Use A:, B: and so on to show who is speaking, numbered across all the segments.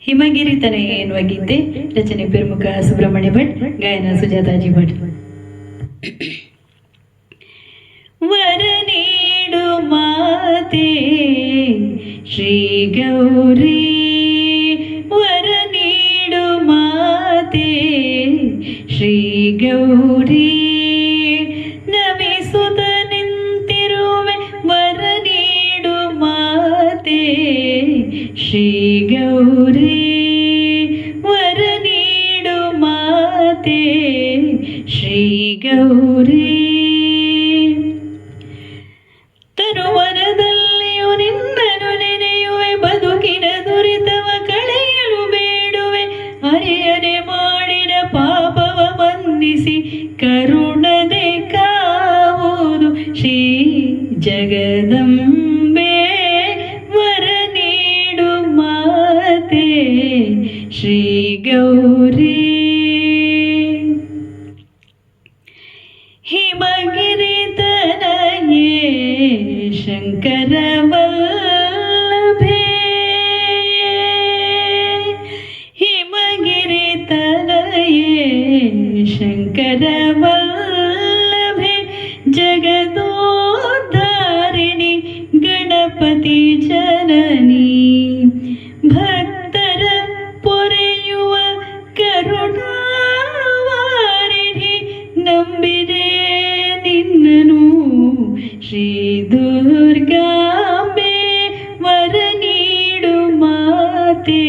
A: ಹಿಮಗಿರಿ ತನಯ ಎನ್ನುವ ಗೀತೆ ರಚನೆ ಪ್ರಮುಖ ಸುಬ್ರಹ್ಮಣ್ಯ ಭಟ್, ಗಾಯನ ಸುಜಾತಾಜಿ ಭಟ್. ವರ ನೀಡು ಮಾತೆ ಶ್ರೀ ಗೌರಿ, ವರ ನೀಡು ಮಾತೆ ಶ್ರೀ ಗೌರಿ, ನಮಿಸುತ್ತ ನಿಂತಿರುವೆ ವರ ನೀಡು ಮಾತೆ ಶ್ರೀ ಗೌರಿ, ವರ ನೀಡು ಮಾತೆ ಶ್ರೀ ಗೌರಿ. ತರುವನದಲ್ಲಿಯೂ ನಿನ್ನನು ನೆನೆಯುವೆ, ಬದುಕಿನ ದುರಿತವ ಕಳೆಯಲು ಬೇಡುವೆ, ಅರಿಯನೆ ಮಾಡಿದ ಪಾಪವ ಮನ್ನಿಸಿ ಕರುಣದೆ ಕಾವುದು ಶ್ರೀ ಜಗದಂಬೆ, ವರ ನೀಡು ಮಾತೆ ಶ್ರೀ ಗೌರಿ. ಹಿಮಗಿರಿ ತನಯೇ ಶಂಕರ ವಲ್ಲಭೆ, ಹಿಮಗಿರಿ ತನಯೇ ಶಂಕರ ವಲ್ಲಭೆ, ಜಗದೋದ್ಧಾರಿಣಿ ಗಣಪತಿ ಜನನಿ, ಭಕ್ತರ ಪೊರೆಯುವ ಕರುಣಾವಾರಿಧಿ, ನಂಬಿದೆ ನಿನ್ನನು ಶ್ರೀ ದುರ್ಗಾಂಬೆ, ವರ ನೀಡು ಮಾತೆ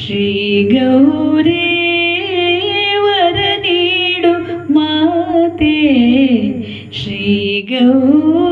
A: ಶ್ರೀ ಗೌರಿ, ವರ ನೀಡು ಮಾತೆ ಶ್ರೀ ಗೌರಿ.